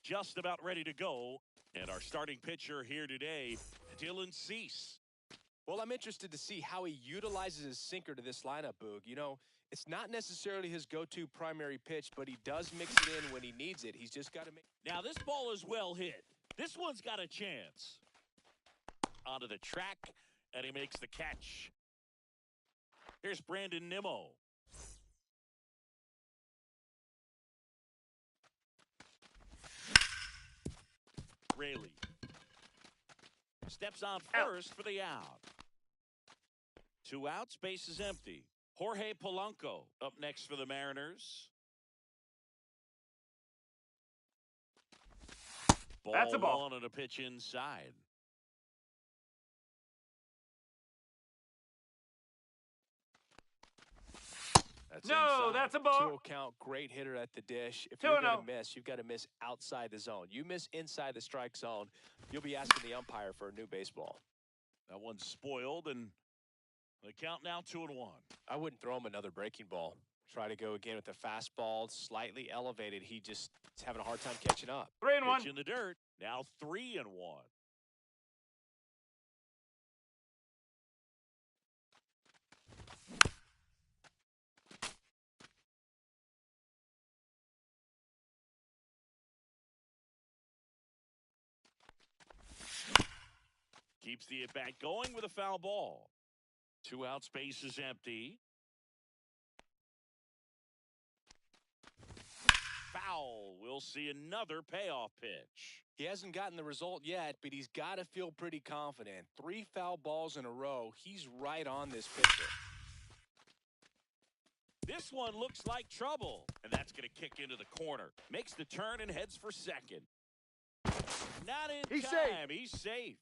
Just about ready to go. And our starting pitcher here today, Dylan Cease. Well, I'm interested to see how he utilizes his sinker to this lineup, Boog. You know, it's not necessarily his go-to primary pitch, but he does mix it in when he needs it. He's just got to make... Now, this ball is well hit. This one's got a chance. Onto the track, and he makes the catch. Here's Brandon Nimmo. Rayleigh steps on first for the out. 2 outs, base is empty. Jorge Polanco up next for the Mariners. That's a ball. 1 and a pitch inside. That's a ball. 2-0 count, great hitter at the dish. If you're going to miss, you've got to miss outside the zone. You miss inside the strike zone, you'll be asking the umpire for a new baseball. That one's spoiled, and the count now 2-1. I wouldn't throw him another breaking ball. Try to go again with the fastball, slightly elevated. He just is having a hard time catching up. 3-1. Pitch in the dirt, now 3-1. Keeps the at-bat going with a foul ball. 2 outs, base is empty. Foul. We'll see another payoff pitch. He hasn't gotten the result yet, but he's got to feel pretty confident. 3 foul balls in a row. He's right on this pitcher. This one looks like trouble, and that's going to kick into the corner. Makes the turn and heads for second. Not in time. He's safe.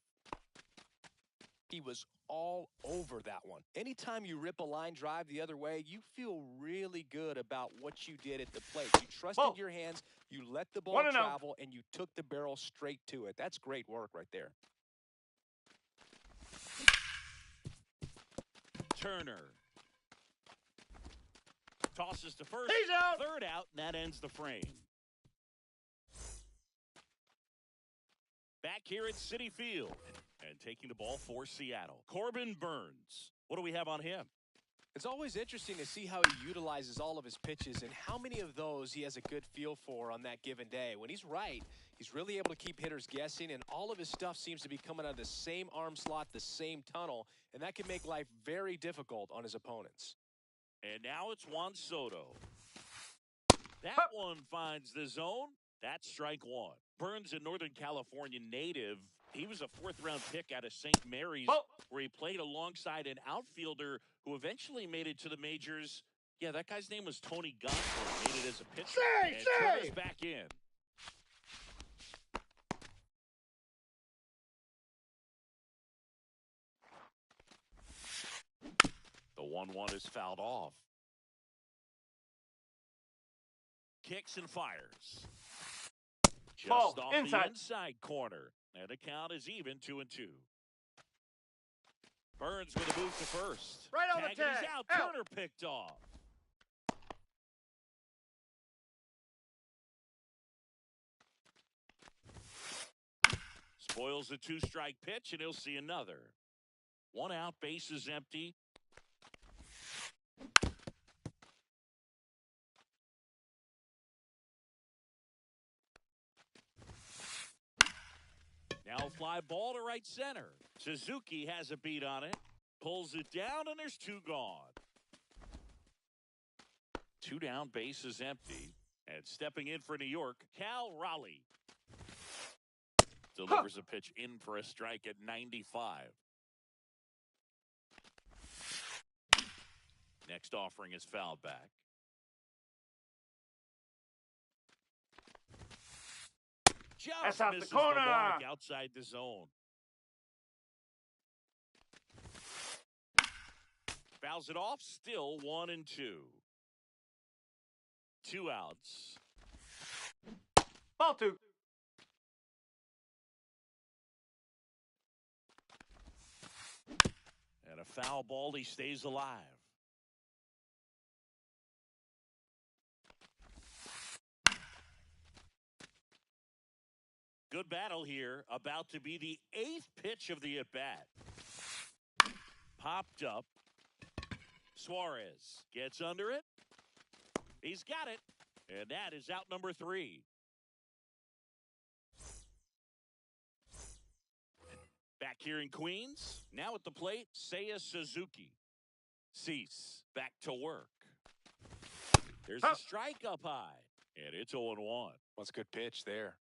He was all over that one. Anytime you rip a line drive the other way, you feel really good about what you did at the plate. You trusted your hands, you let the ball travel, and you took the barrel straight to it. That's great work right there. Turner tosses to first. He's out. 3rd out, and that ends the frame. Back here at Citi Field. And taking the ball for Seattle, Corbin Burns. What do we have on him? It's always interesting to see how he utilizes all of his pitches and how many of those he has a good feel for on that given day. When he's right, he's really able to keep hitters guessing, and all of his stuff seems to be coming out of the same arm slot, the same tunnel, and that can make life very difficult on his opponents. And now it's Juan Soto. That one finds the zone. That's strike one. Burns, a Northern California native. He was a fourth-round pick out of St. Mary's, where he played alongside an outfielder who eventually made it to the majors. Yeah, that guy's name was Tony Gonsolin. Made it as a pitcher. And Turner's back in. The 1-1 is fouled off. Kicks and fires. Just Ball, off inside. the inside corner. And the count is even 2-2. Burns with a move to first. Right on the Tagging is tag. out. Out. Turner picked off. Spoils the two-strike pitch, and he'll see another. One out, base is empty. Now fly ball to right center. Suzuki has a beat on it. Pulls it down, and there's two gone. Two down, base is empty. And stepping in for New York, Cal Raleigh. Delivers a pitch in for a strike at 95. Next offering is fouled back. Just That's misses off the corner. mark outside the zone. Fouls it off, still 1-2. Two outs. Ball two. And a foul ball, he stays alive. Good battle here, about to be the 8th pitch of the at-bat. Popped up. Suarez gets under it. He's got it. And that is out number 3. Back here in Queens. Now at the plate, Seiya Suzuki. Cease back to work. There's a strike up high. And it's 0-1. What's a good pitch there?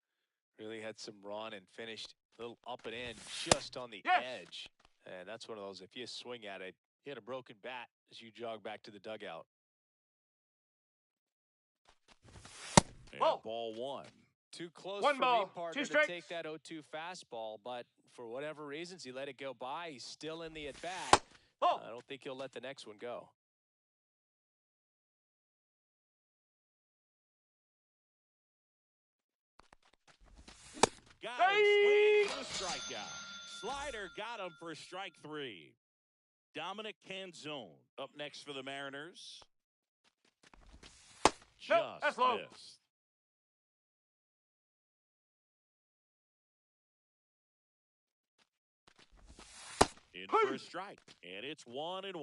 Really had some run and finished a little up and in just on the edge. And that's one of those, if you swing at it, you hit a broken bat as you jog back to the dugout. And ball one. Too close One for ball, the partner two to strikes. take that 0-2 fastball, but for whatever reasons, he let it go by. He's still in the at-bat. I don't think he'll let the next one go. Got him, swinging for a strikeout. Slider got him for strike 3. Dominic Canzone up next for the Mariners. Just that's low. missed. In for a strike, and it's 1-1.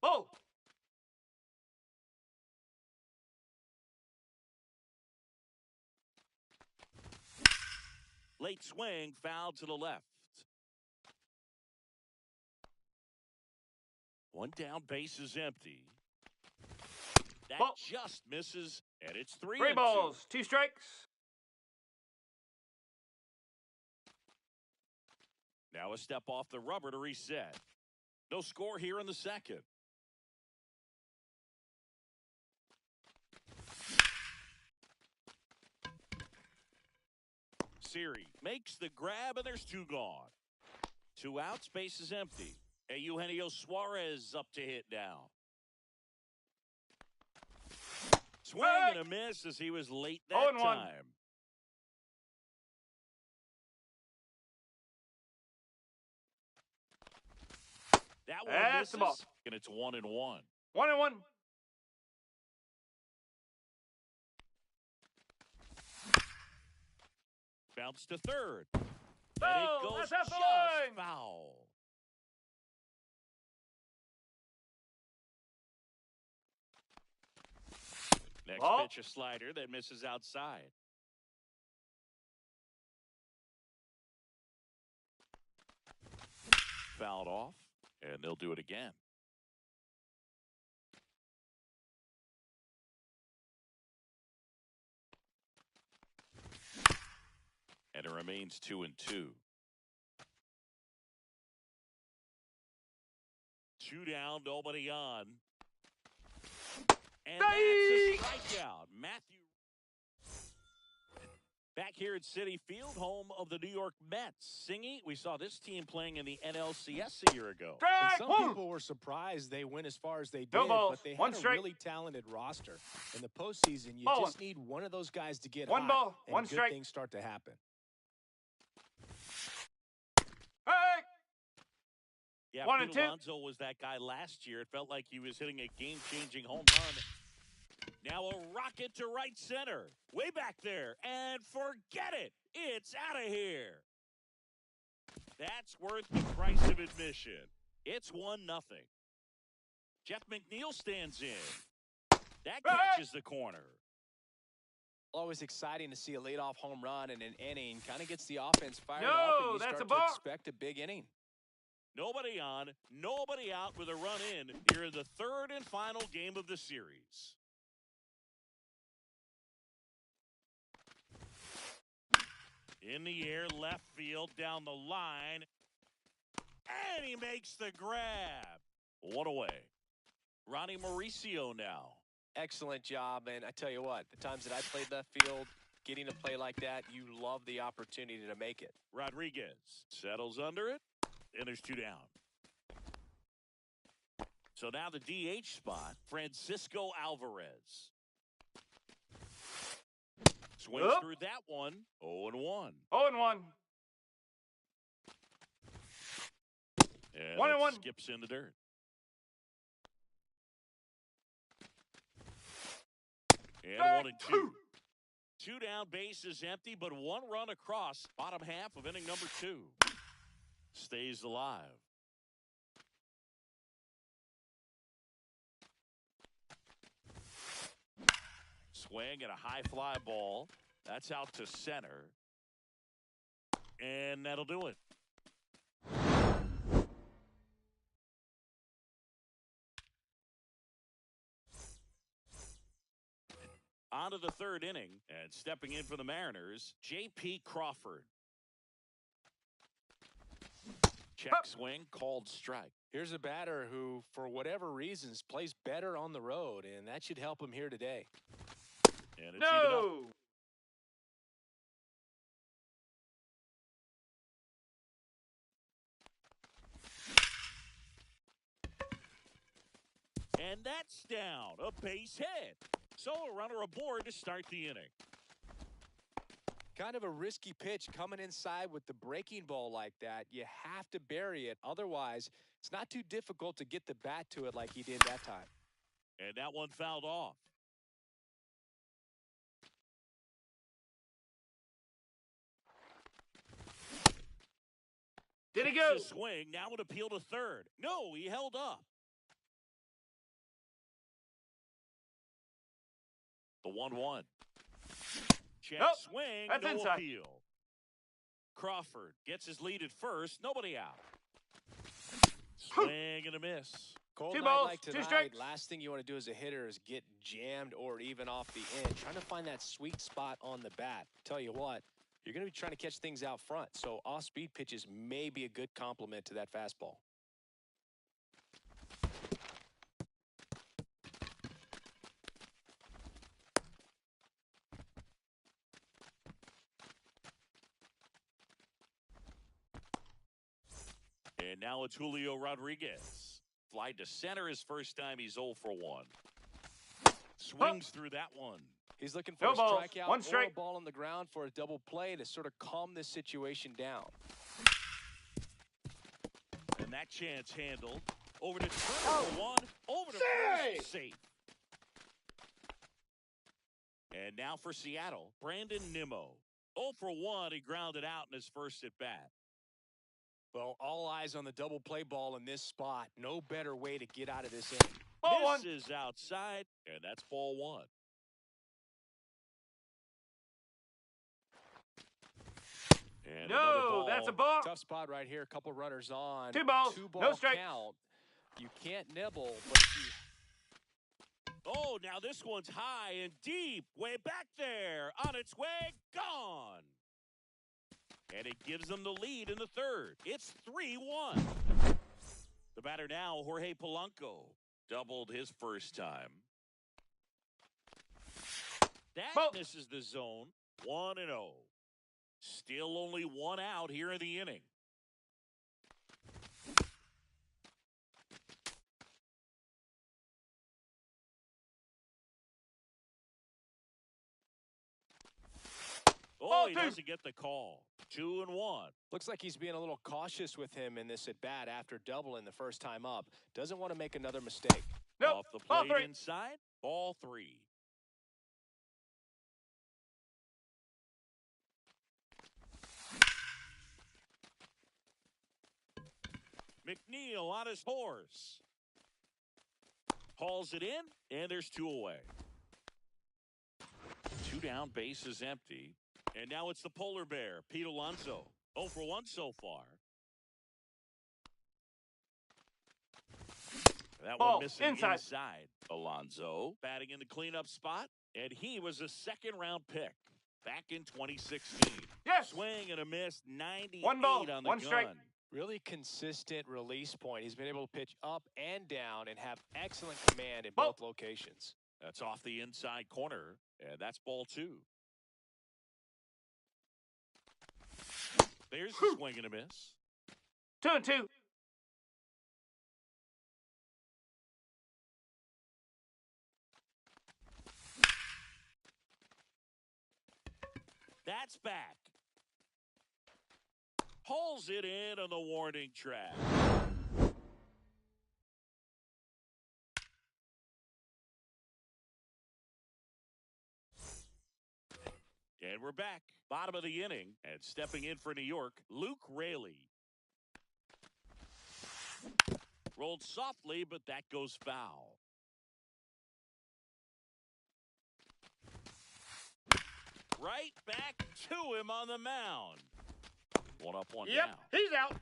Ball. Late swing, foul to the left. One down, base is empty. That Ball. just misses, and it's 3-2. 3 balls, 2 strikes. Now a step off the rubber to reset. No score here in the second. Siri makes the grab, and there's 2 gone. 2 outs, base is empty. And Eugenio Suarez up to hit now. Swing and a miss as he was late that 0-1. time. That one That's misses, the ball. and it's 1-1. 1-1. Bounce to third. And it Foul! goes That's just fine! foul. Next Ball. pitch, a slider that misses outside. Fouled off, and they'll do it again. And it remains 2-2. 2 down, nobody on. And that's a strikeout. Matthew. Back here at Citi Field, home of the New York Mets. Singy, we saw this team playing in the NLCS a year ago. And Strike some one! people were surprised they went as far as they No did, balls, but they one had a strike. really talented roster. In the postseason, you Ball just need one of those guys to get One hot, ball, and one good strike. things start to happen. Hey! Yeah, 1 and Pete 2. Alonso was that guy last year. It felt like he was hitting a game-changing home run. Now a rocket to right center. Way back there. And forget it. It's out of here. That's worth the price of admission. It's 1-0. Jeff McNeil stands in. That catches the corner. Always exciting to see a leadoff home run in an inning. Kind of gets the offense fired No, up, and you that's start a to ball. expect a big inning. Nobody on, nobody out with a run in here in the third and final game of the series. In the air, left field, down the line. And he makes the grab. One away. Ronnie Mauricio now. Excellent job, and I tell you what, the times that I played left field, getting a play like that, you love the opportunity to make it. Rodriguez settles under it, and there's 2 down. So now the DH spot, Francisco Alvarez. Swings through that one, 0-1. 0-1. And 1-1. skips in the dirt. And 1-2. 2 down, base is empty, but 1 run across. Bottom half of inning number 2. Stays alive. Swing and a high fly ball. That's out to center. And that'll do it. On to the third inning, and stepping in for the Mariners, J.P. Crawford. Check swing, called strike. Here's a batter who, for whatever reasons, plays better on the road, and that should help him here today. And it's even up. No! And that's down, a base hit. So a runner aboard to start the inning. Kind of a risky pitch coming inside with the breaking ball like that. You have to bury it. Otherwise, it's not too difficult to get the bat to it like he did that time. And that one fouled off. Did he go? The swing, now an appeal to third. No, he held up. The 1-1. Check Nope, swing, that's no inside. appeal. Crawford gets his lead at first, nobody out. Swing and a miss. Cold 2 night balls, like 2 tonight, strikes. last thing you want to do as a hitter is get jammed or even off the end. Trying to find that sweet spot on the bat. Tell you what, you're going to be trying to catch things out front, so off-speed pitches may be a good complement to that fastball. And now it's Julio Rodriguez. Fly to center his first time. He's 0 for 1. Swings through that one. He's looking for No a balls, strikeout 1 or a strike. ball on the ground for a double play to sort of calm this situation down. And that chance handled. Over to Turner for 1. Over to first, safe. And now for Seattle, Brandon Nimmo. 0 for 1, he grounded out in his first at bat. Well, all eyes on the double play ball in this spot. No better way to get out of this inning. Ball one. This is outside, and that's ball 1. And No, that's a ball. Tough spot right here. A couple runners on. 2 balls, 2-ball no strikes. count. You can't nibble, but you... Oh, now this one's high and deep. Way back there. On its way, gone. And it gives them the lead in the third. It's 3-1. The batter now, Jorge Polanco. Doubled his first time. That misses the zone. 1-0. Still only 1 out here in the inning. Oh, he doesn't get the call. 2-1. Looks like he's being a little cautious with him in this at-bat after doubling the first time up. Doesn't want to make another mistake. Nope. Off the plate inside. Ball 3. McNeil on his horse. Hauls it in, and there's 2 away. 2 down, base is empty. And now it's the polar bear, Pete Alonso. 0 for 1 so far. That Ball one missing inside. Alonso batting in the cleanup spot, and he was a second-round pick back in 2016. Yes. Swing and a miss, 98 1 ball, on the 1 gun. strike. Really consistent release point. He's been able to pitch up and down and have excellent command in Ball. both locations. That's off the inside corner, and that's ball 2. There's the swing and a miss. 2-2. That's back. Hauls it in on the warning track. And we're back. Bottom of the inning. And stepping in for New York, Luke Raley. Rolled softly, but that goes foul. Right back to him on the mound. 1 up, 1 down. He's out.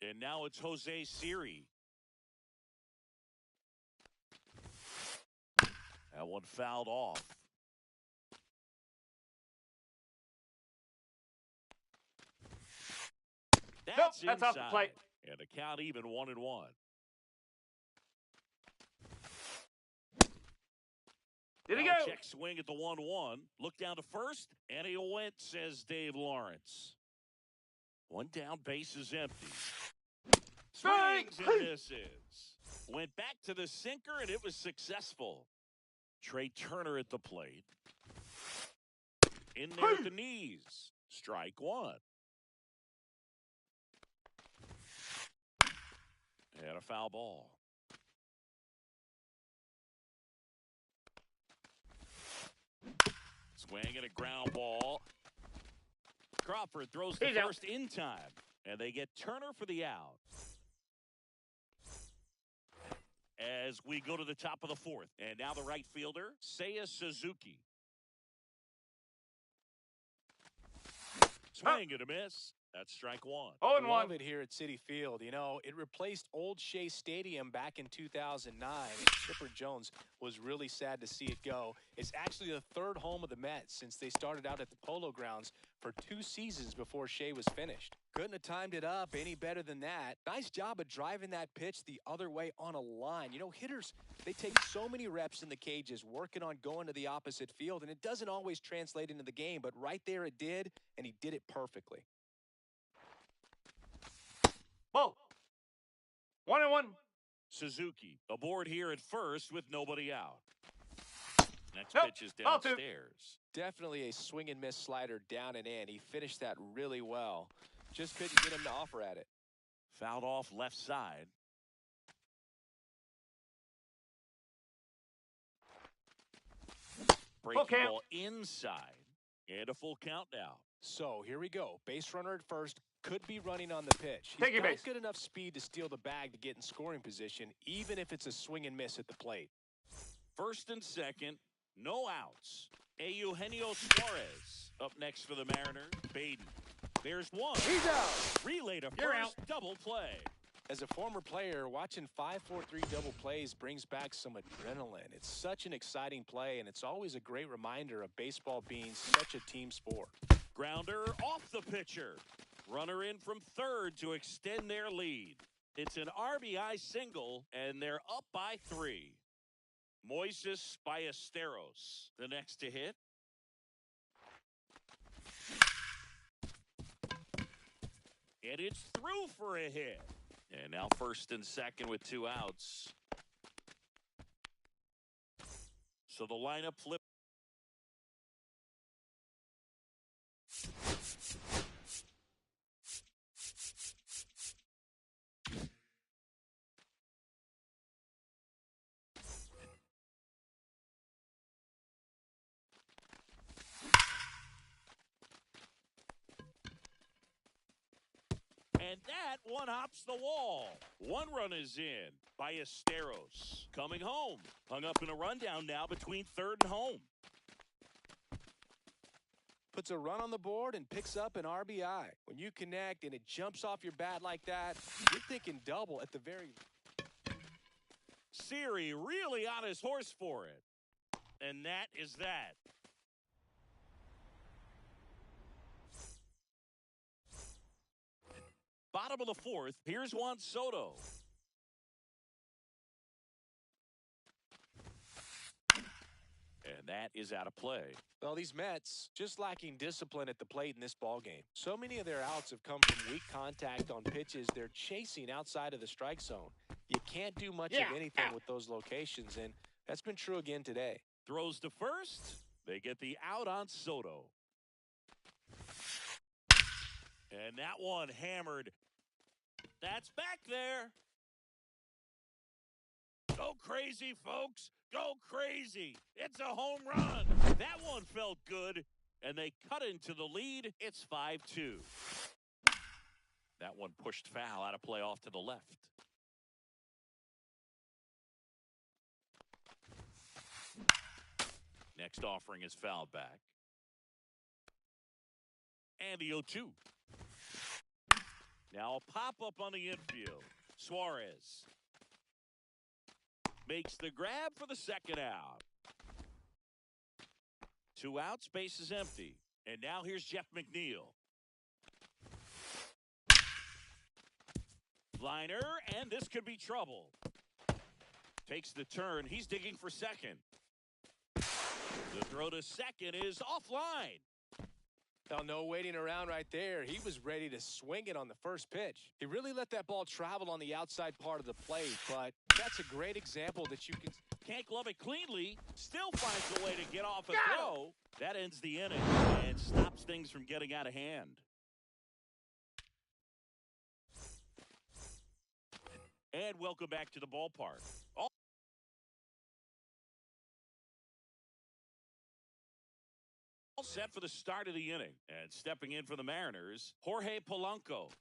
And now it's Jose Siri. That one fouled off. That's off the plate. And the count even 1-1. Did he Now go? check swing at the 1-1. Look down to first, and he went, says Dave Lawrence. 1 down, base is empty. Swings and misses. Went back to the sinker, and it was successful. Trey Turner at the plate. In there at the knees. Strike 1. And a foul ball. Swing and a ground ball. Crawford throws the first in time. And they get Turner for the out. As we go to the top of the 4th. And now the right fielder, Seiya Suzuki. Swing and a miss. That's strike 1. 0-1. Love it here at Citi Field. You know, it replaced Old Shea Stadium back in 2009. Chipper Jones was really sad to see it go. It's actually the 3rd home of the Mets since they started out at the Polo Grounds for 2 seasons before Shea was finished. Couldn't have timed it up any better than that. Nice job of driving that pitch the other way on a line. You know, hitters, they take so many reps in the cages working on going to the opposite field, and it doesn't always translate into the game, but right there it did, and he did it perfectly. Ball. 1-1. Suzuki aboard here at first with nobody out. Next Nope. pitch is Ball 2. downstairs. Definitely a swing and miss slider down and in. He finished that really well. Just couldn't get him to offer at it. Fouled off left side. Breaking ball inside. And a full count now. So here we go. Base runner at first, could be running on the pitch. Take your He's base. got good enough speed to steal the bag to get in scoring position, even if it's a swing and miss at the plate. First and second, no outs. Eugenio Suarez up next for the Mariners. Baden. There's one. He's out. Relay to You're first. out. Double play. As a former player, watching 5-4-3 double plays brings back some adrenaline. It's such an exciting play, and it's always a great reminder of baseball being such a team sport. Grounder off the pitcher. Runner in from third to extend their lead. It's an RBI single, and they're up by 3. Moises Ballesteros, the next to hit. And it's through for a hit. And now first and second with 2 outs. So the lineup flip. And that one hops the wall. 1 run is in. Ballesteros coming home. Hung up in a rundown now between third and home. Puts a run on the board and picks up an RBI. When you connect and it jumps off your bat like that, you're thinking double at the very... Siri really on his horse for it. And that is that. Bottom of the 4th, here's Juan Soto. And that is out of play. Well, these Mets just lacking discipline at the plate in this ballgame. So many of their outs have come from weak contact on pitches they're chasing outside of the strike zone. You can't do much of anything with those locations, and that's been true again today. Throws to first. They get the out on Soto. And that one hammered. That's back there. Go crazy, folks. Go crazy. It's a home run. That one felt good, and they cut into the lead. It's 5-2. That one pushed foul out of play off to the left. Next offering is fouled back. And the 0-2. Now a pop-up on the infield. Suarez makes the grab for the second out. 2 outs, base is empty. And now here's Jeff McNeil. Liner, and this could be trouble. Takes the turn. He's digging for second. The throw to second is offline. Now, no waiting around right there. He was ready to swing it on the first pitch. He really let that ball travel on the outside part of the plate, but that's a great example that you can... Can't glove it cleanly. Still finds a way to get off a throw. That ends the inning and stops things from getting out of hand. And welcome back to the ballpark. All set for the start of the inning. And stepping in for the Mariners, Jorge Polanco.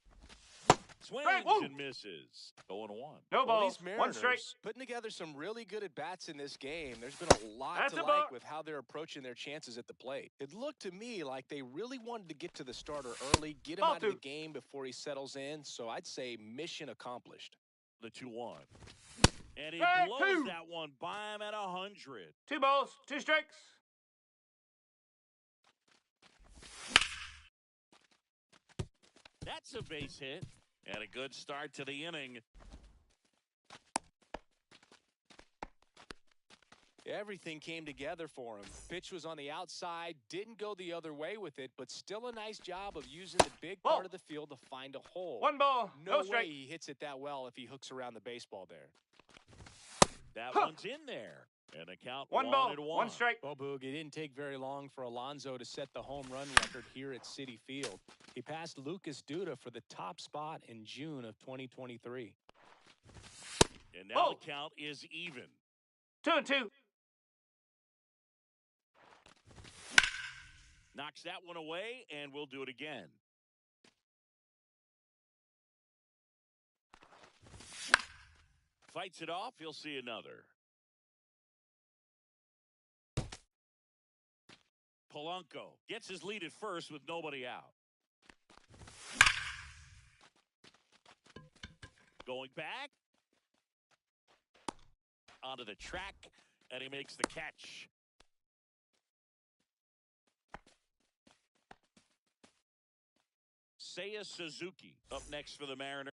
Swings and misses. 0-1. No Well, balls. these 1 strike. Mariners putting together some really good at-bats in this game. There's been a lot That's to a like ball. with how they're approaching their chances at the plate. It looked to me like they really wanted to get to the starter early, get him Ball out of 2. the game before he settles in. So I'd say mission accomplished. The 2-1. And he Strike blows 2. that one by him at 100. 2 balls. 2 strikes. That's a base hit. And a good start to the inning. Everything came together for him. Pitch was on the outside, didn't go the other way with it, but still a nice job of using the big part of the field to find a hole. 1 ball. No No strike. way he hits it that well if he hooks around the baseball there. That one's in there. And the count 1 ball. 1-1. 1 strike. Well, Boog, it didn't take very long for Alonso to set the home run record here at Citi Field. He passed Lucas Duda for the top spot in June of 2023. And now the count is even. 2-2. Knocked knocks that one away, and we'll do it again. Fights it off. He'll see another. Polanco gets his lead at first with nobody out. Going back. Onto the track, and he makes the catch. Seiya Suzuki up next for the Mariners.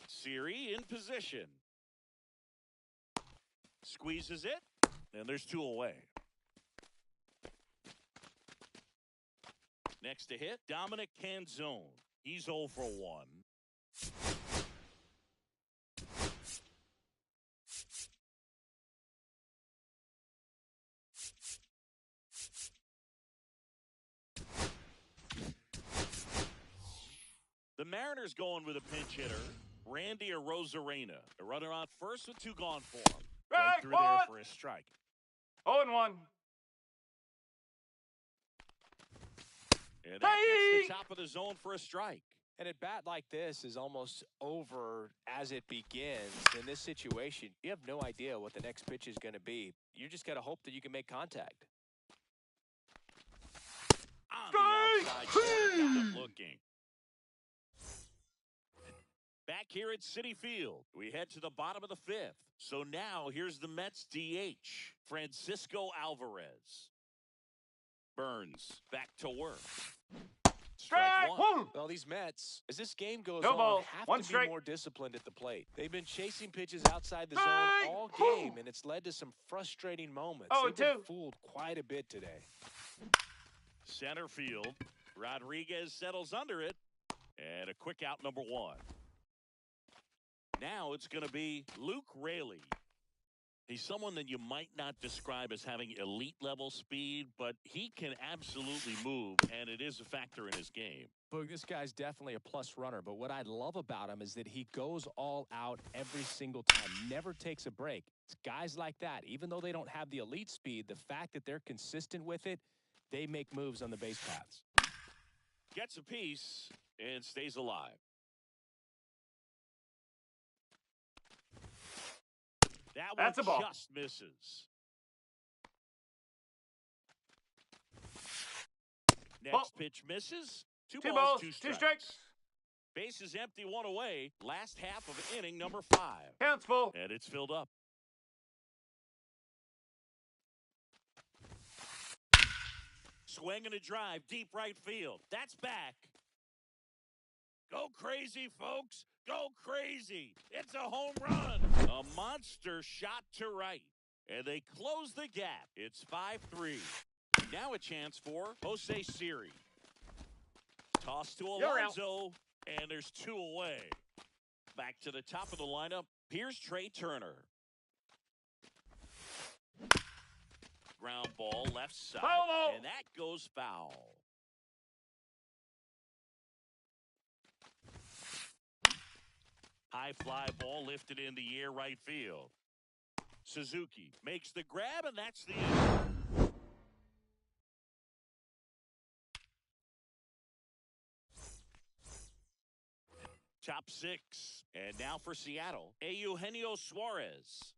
Siri in position. Squeezes it, and there's two away. Next to hit, Dominic Canzone. He's 0 for 1. The Mariners going with a pinch hitter, Randy Arozarena. A runner on first with 2 gone for him. Right through there for a strike. 0-1. And that gets the top of the zone for a strike. And at bat like this is almost over as it begins. In this situation, you have no idea what the next pitch is going to be. You just got to hope that you can make contact. On the outside, got him looking. Back here at Citi Field, we head to the bottom of the 5th. So now here's the Mets DH, Francisco Alvarez. Burns back to work. Strike one. Well, these Mets, as this game goes No on, ball. have One to strike. be more disciplined at the plate. They've been chasing pitches outside the Strike. zone all game, and it's led to some frustrating moments. They've been fooled quite a bit today. Center field, Rodriguez settles under it, and a quick out, number 1. Now it's going to be Luke Raley. He's someone that you might not describe as having elite level speed, but he can absolutely move, and it is a factor in his game. Boog, this guy's definitely a plus runner, but what I love about him is that he goes all out every single time, never takes a break. It's guys like that, even though they don't have the elite speed, the fact that they're consistent with it, they make moves on the base paths. Gets a piece and stays alive. That's a ball. Just misses. Next pitch misses. Two balls, two strikes. Base is empty, 1 away. Last half of inning number 5. Counts full. And it's filled up. Swing and a drive, deep right field. That's back. Go crazy, folks. Go crazy. It's a home run. A monster shot to right. And they close the gap. It's 5-3. Now a chance for Jose Siri. Toss to Alonso. And there's 2 away. Back to the top of the lineup. Here's Trey Turner. Ground ball left side. Foul. And that goes foul. High fly ball lifted in the air right field. Suzuki makes the grab, and that's the end. Top 6. And now for Seattle, Eugenio Suarez.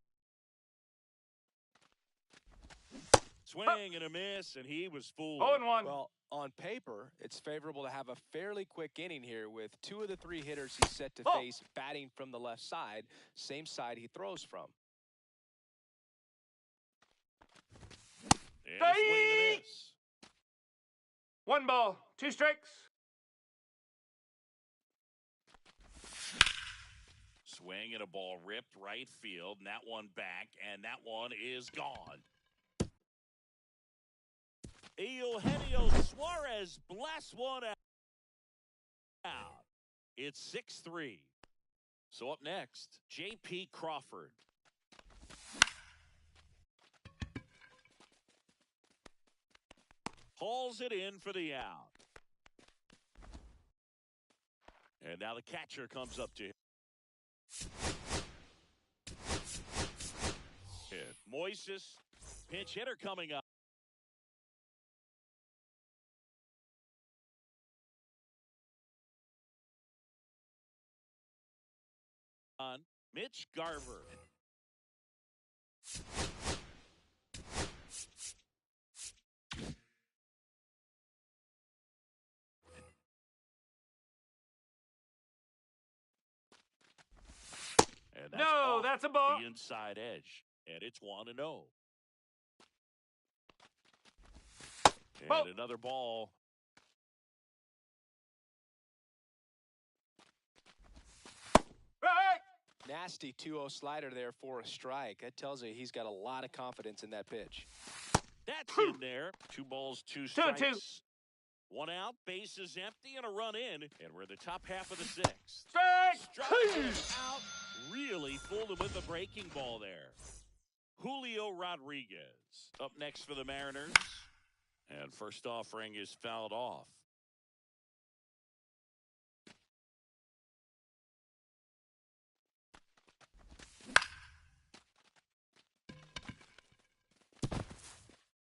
Swing and a miss, and he was fooled. 0-1. Well, on paper, it's favorable to have a fairly quick inning here with 2 of the 3 hitters he's set to face batting from the left side, same side he throws from. And a swing and a miss. 1 ball, 2 strikes. Swing and a ball ripped right field, and that one back, and that one is gone. Eugenio Suarez blasts one out. It's 6-3. So up next, J.P. Crawford. Hauls it in for the out. And now the catcher comes up to him. Moises, pinch hitter coming up. On Mitch Garver. And that's a ball. The inside edge. And it's 1-0. And another ball. Right. Nasty 2-0 slider there for a strike. That tells you he's got a lot of confidence in that pitch. That's in there. 2 balls, 2 strikes. 2-2. 1 out, base is empty, and a run in. And we're in the top half of the 6th. Strike. Out. Really fooled him with the breaking ball there. Julio Rodriguez up next for the Mariners. And first offering is fouled off.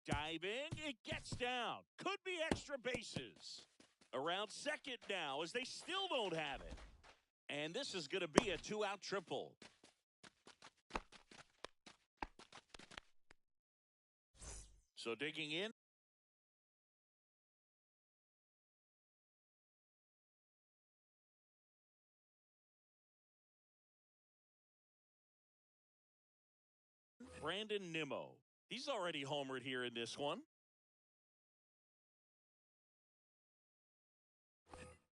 Diving, it gets down. Could be extra bases. Around second now as they still don't have it. And this is going to be a 2-out triple. So digging in. Brandon Nimmo. He's already homered here in this one.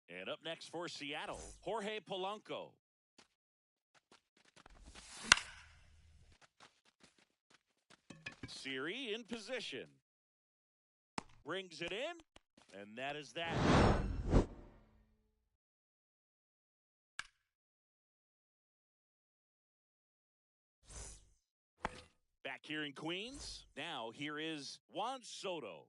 And up next for Seattle, Jorge Polanco. Siri in position. Brings it in, and that is that. Back here in Queens, now here is Juan Soto.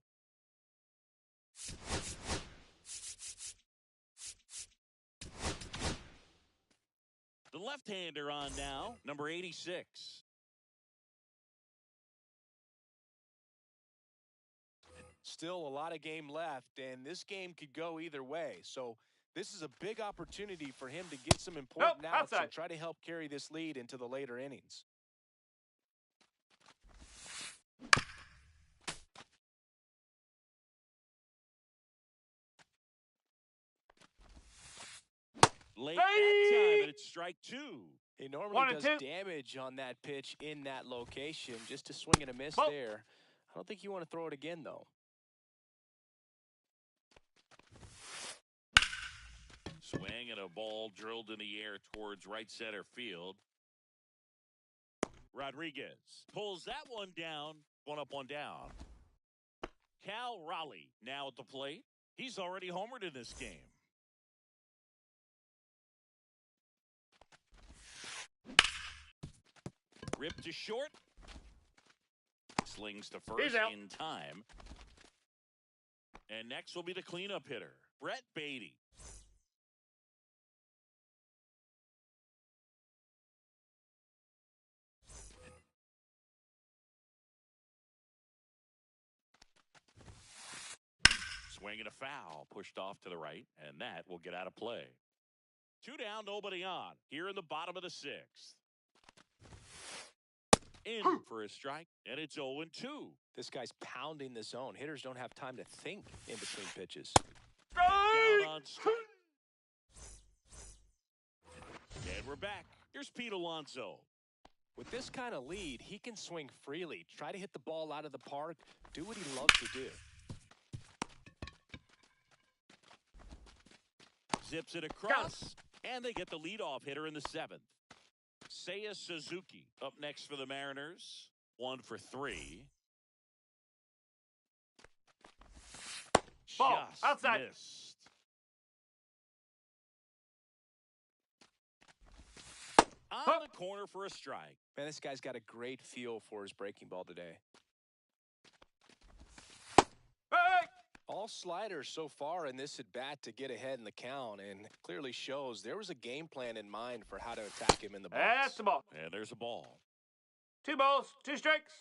The left-hander on now, number 86. Still a lot of game left, and this game could go either way. So this is a big opportunity for him to get some important outs and try to help carry this lead into the later innings. Late that time, and it's strike 2. He normally does damage on that pitch in that location. Just a swing and a miss there. I don't think you want to throw it again, though. Swing and a ball drilled in the air towards right center field. Rodriguez pulls that one down. 1 up, 1 down. Cal Raleigh now at the plate. He's already homered in this game. Ripped to short. Slings to first in time. And next will be the cleanup hitter, Brett Beatty. Swing and a foul, pushed off to the right, and that will get out of play. 2 down, nobody on. Here in the bottom of the 6th. In for a strike, and it's 0-2. This guy's pounding the zone. Hitters don't have time to think in between pitches. Down on strike. And we're back. Here's Pete Alonso. With this kind of lead, he can swing freely, try to hit the ball out of the park, do what he loves to do. Zips it across, and they get the leadoff hitter in the 7th. Seiya Suzuki up next for the Mariners. 1 for 3. Ball Just outside. Missed. On the corner for a strike. Man, this guy's got a great feel for his breaking ball today. Hey! All sliders so far in this at-bat to get ahead in the count, and clearly shows there was a game plan in mind for how to attack him in the box. That's the ball. And there's a ball. 2 balls, 2 strikes.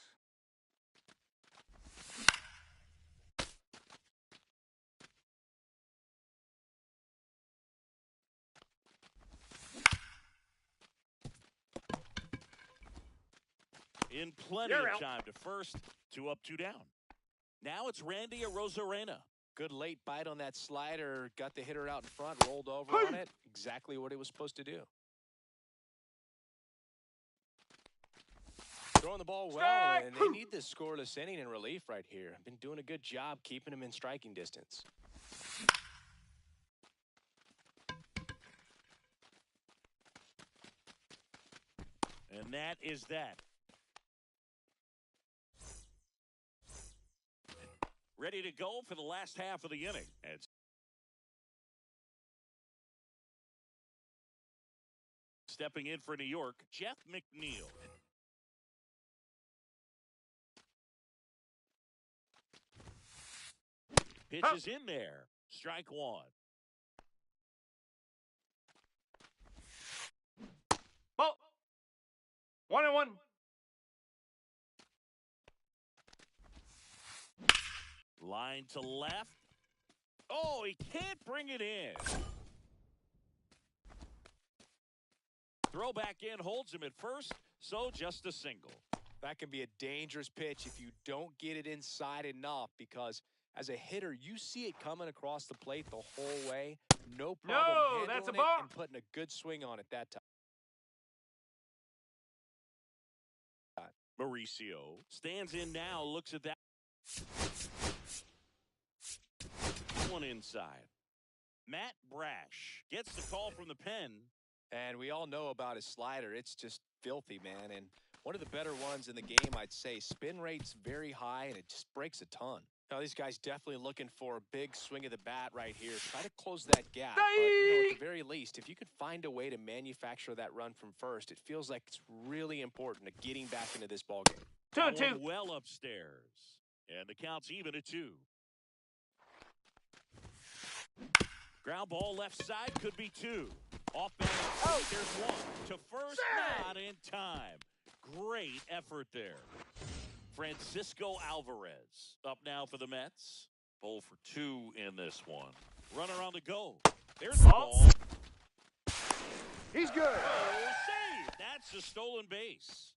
In plenty You're of out. time to first. 2 up, 2 down. Now it's Randy Arozarena. Good late bite on that slider. Got the hitter out in front, rolled over on it. Exactly what it was supposed to do. Throwing the ball well, Strike! and they need this scoreless inning in relief right here. Been doing a good job keeping him in striking distance. And that is that. Ready to go for the last half of the inning. And stepping in for New York, Jeff McNeil. Pitch is in there. Strike 1. Ball. 1-1. Line to left. Oh, he can't bring it in. Throw back in, holds him at first, so just a single. That can be a dangerous pitch if you don't get it inside enough, because as a hitter, you see it coming across the plate the whole way. No problem No, that's a handling ball. it and putting a good swing on it that time. Mauricio stands in now, looks at that one inside. Matt Brash gets the call from the pen. And we all know about his slider. It's just filthy, man. And one of the better ones in the game, I'd say. Spin rate's very high, and it just breaks a ton. Now, these guys definitely looking for a big swing of the bat right here. Try to close that gap. But, at the very least, if you could find a way to manufacture that run from first, it feels like it's really important to getting back into this ballgame. 2-2. Well upstairs. And the count's even at 2. Ground ball left side, could be 2. Off balance, there's 1. To first, not in time. Great effort there. Francisco Alvarez up now for the Mets. 0 for 2 in this one. Runner on the go. There's the ball. He's good. Oh, save. That's a stolen base.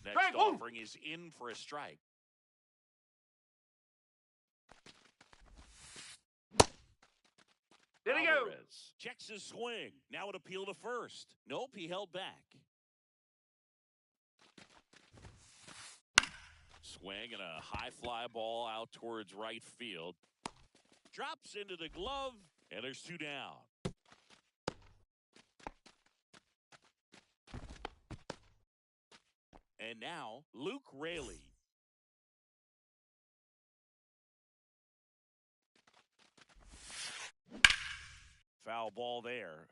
Next Strike. offering is in for a strike. There he go. Alvarez checks his swing. Now an appeal to first. Nope, he held back. Swing and a high fly ball out towards right field. Drops into the glove, and there's 2 down. And now, Luke Raley. Foul ball there.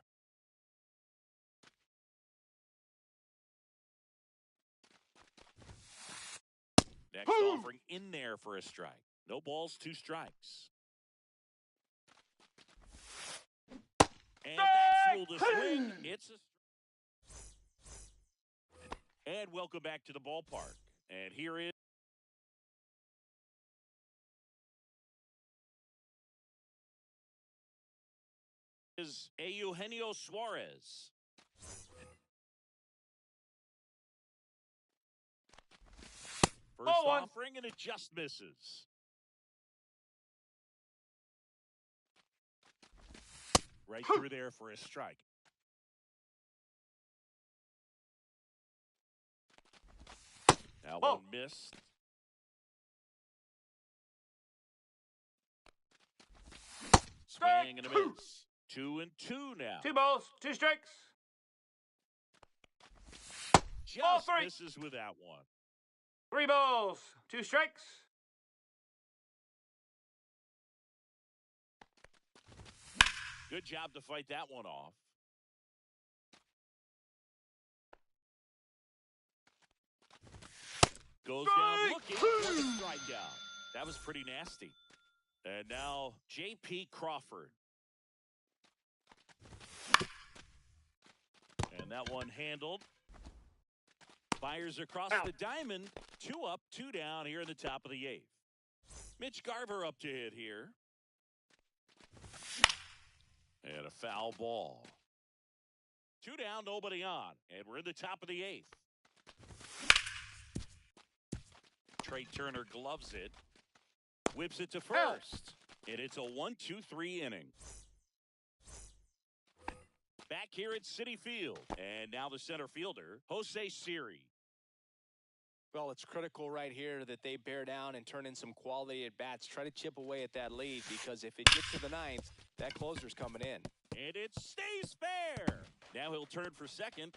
Next offering in there for a strike. No balls, 2 strikes. And that's ruled a swing. It's a and welcome back to the ballpark. And here is Eugenio Suarez. First offering, and it just misses. Right through there for a strike. Now one missed. Swing and a miss. 2 and 2 now. 2 balls, 2 strikes. Just misses with that one. 3 balls, 2 strikes. Good job to fight that one off. Goes down looking for the strikeout. That was pretty nasty. And now J.P. Crawford. And that one handled. Fires across the diamond. 2 up, 2 down here in the top of the 8th. Mitch Garver up to hit here. And a foul ball. 2 down, nobody on. And we're in the top of the 8th. Trey Turner gloves it. Whips it to first. And it's a 1-2-3 inning. Back here at Citi Field. And now the center fielder, Jose Siri. Well, it's critical right here that they bear down and turn in some quality at bats. Try to chip away at that lead, because if it gets to the 9th, that closer's coming in. And it stays fair. Now he'll turn for second.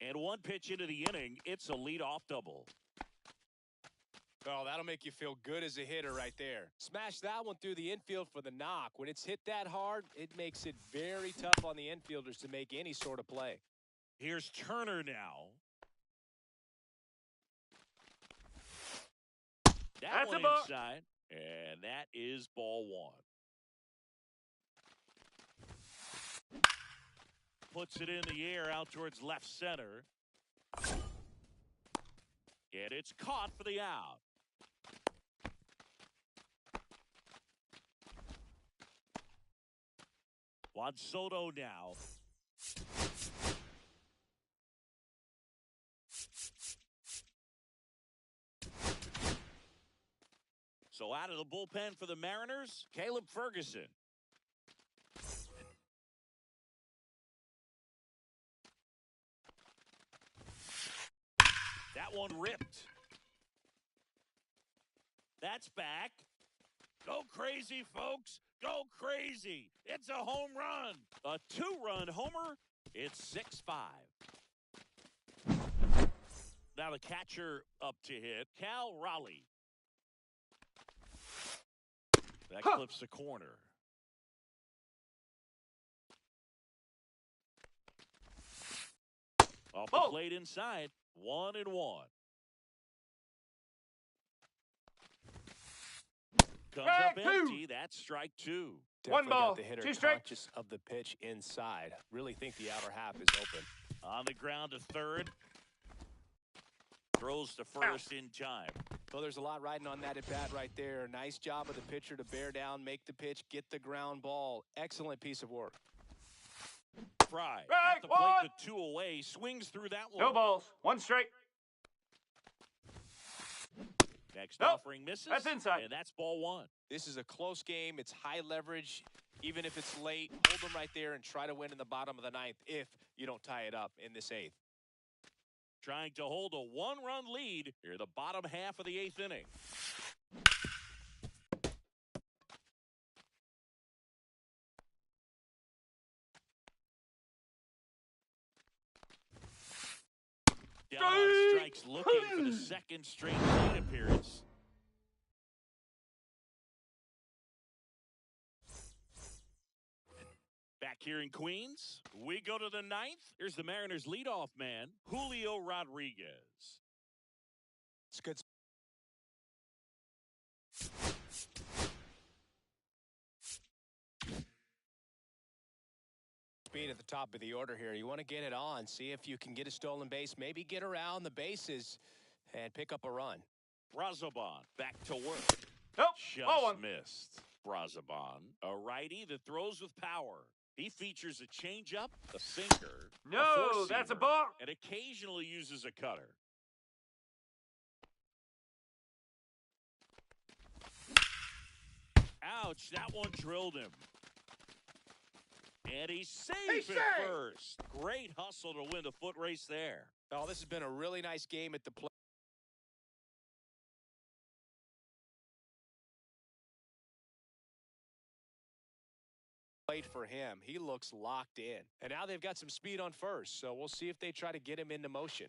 And 1 pitch into the inning, it's a leadoff double. Oh, that'll make you feel good as a hitter right there. Smash that one through the infield for the knock. When it's hit that hard, it makes it very tough on the infielders to make any sort of play. Here's Turner now. That's one inside, and that is ball 1. Puts it in the air out towards left center. And it's caught for the out. Juan Soto now. So out of the bullpen for the Mariners, Caleb Ferguson. That one ripped. That's back. Go crazy, folks. Go crazy. It's a home run. A 2-run homer. It's 6-5. Now the catcher up to hit, Cal Raleigh. That clips the corner. Off the plate inside. 1-1. Comes up empty. That's strike 2. Definitely got the hitter conscious of the pitch inside. Really think the outer half is open. On the ground to third. Throws to first in time. Well, there's a lot riding on that at bat right there. Nice job of the pitcher to bear down, make the pitch, get the ground ball. Excellent piece of work. Fry at the plate with 2 away. Swings through that one. No balls. 1 strike. Next offering misses. That's inside. And that's ball 1. This is a close game. It's high leverage. Even if it's late, hold them right there and try to win in the bottom of the 9th if you don't tie it up in this 8th. Trying to hold a 1-run lead here in the bottom half of the 8th inning. Down on strikes, looking for the 2nd straight plate appearance. Back here in Queens, we go to the 9th. Here's the Mariners' leadoff man, Julio Rodriguez. It's good. Speed at the top of the order here. You want to get it on, see if you can get a stolen base, maybe get around the bases and pick up a run. Brazoban back to work. Nope. Just missed. Brazoban, a righty that throws with power. He features a changeup, a sinker. No, that's a ball. And occasionally uses a cutter. Ouch, that one drilled him. And he's safe at first. Great hustle to win the foot race there. Oh, this has been a really nice game at the plate. For him, he looks locked in, and now they've got some speed on first, so we'll see if they try to get him into motion.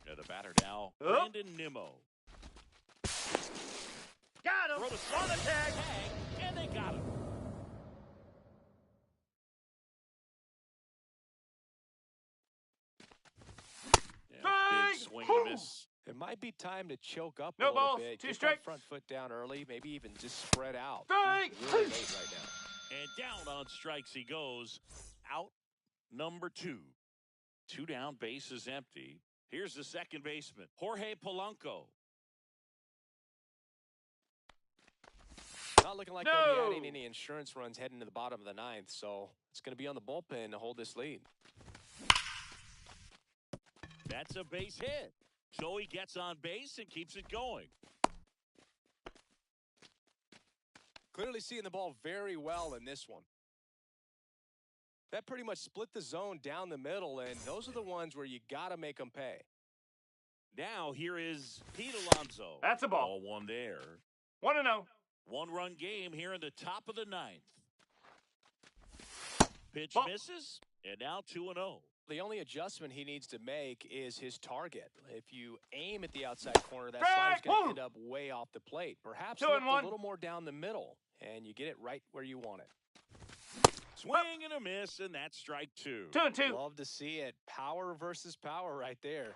And the batter now, Brandon Nimmo. Got him. Throw to on the tag, and they got him. miss. It might be time to choke up a No little balls, bit. two Get strikes. that front foot down early, maybe even just spread out. Strike. He's really late right now. And down on strikes he goes. Out number 2. 2 down, base is empty. Here's the second baseman, Jorge Polanco. Not looking like they'll be adding any insurance runs heading to the bottom of the 9th, so it's going to be on the bullpen to hold this lead. That's a base hit. So he gets on base and keeps it going. Clearly seeing the ball very well in this one. That pretty much split the zone down the middle, and those are the ones where you got to make them pay. Now here is Pete Alonso. That's a ball. 1 there. 1-0. 1-run game here in the top of the 9th. Pitch Ball. misses, and now 2-0. The only adjustment he needs to make is his target. If you aim at the outside corner, that slider's going to end up way off the plate. Perhaps look a little more down the middle, and you get it right where you want it. Swing and a miss, and that's strike 2. 2-2. Love to see it. Power versus power right there.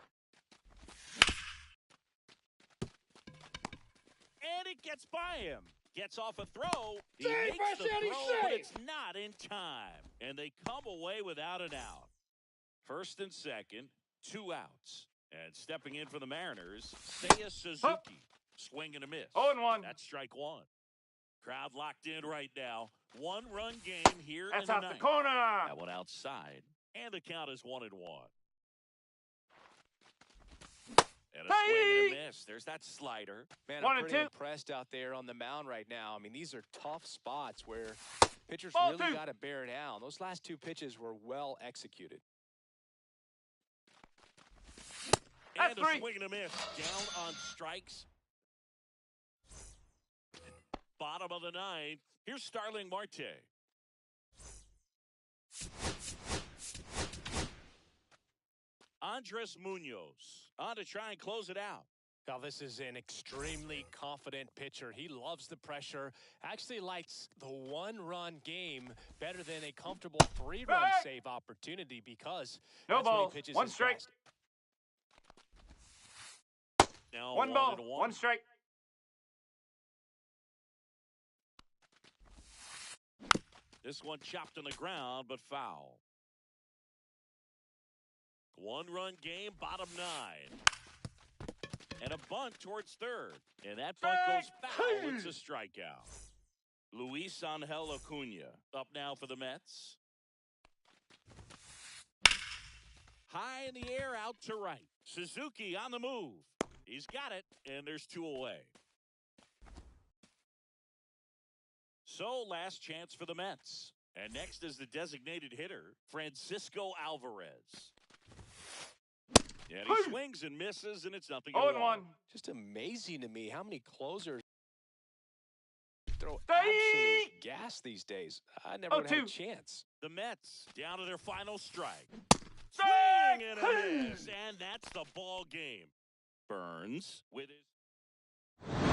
And it gets by him. Gets off a throw. He makes the throw, but it's not in time. And they come away without an out. First and second, 2 outs. And stepping in for the Mariners, Seiya Suzuki. Swing and a miss. 0-1. That's strike 1. Crowd locked in right now. 1-run game here That's in the out 9th. the corner. That one outside. And the count is 1-1. And a swing and a miss. There's that slider. Man, 1 I'm and pretty 2. impressed out there on the mound right now. I mean, these are tough spots where pitchers Ball really 2. got to bear down. Those last 2 pitches were well executed. And That's a 3. swing and a miss. Down on strikes. Bottom of the 9th. Here's Starling Marte. Andres Munoz on to try and close it out. Now, this is an extremely confident pitcher. He loves the pressure. Actually likes the 1-run game better than a comfortable 3-run save opportunity because No that's when he balls. pitches 1 his strike. best. Now 1 ball. 1-1. 1 strike. This one chopped on the ground, but foul. 1-run game, bottom 9. And a bunt towards third. And that bunt goes foul. It's a strikeout. Luis Angel Acuna up now for the Mets. High in the air, out to right. Suzuki on the move. He's got it, and there's 2 away. So, last chance for the Mets. And next is the designated hitter, Francisco Alvarez. And he swings and misses, and it's 0-1. Just amazing to me how many closers throw absolute gas these days. I never would have had a chance. The Mets down to their final strike. Swing and a miss, and that's the ball game. Burns with his...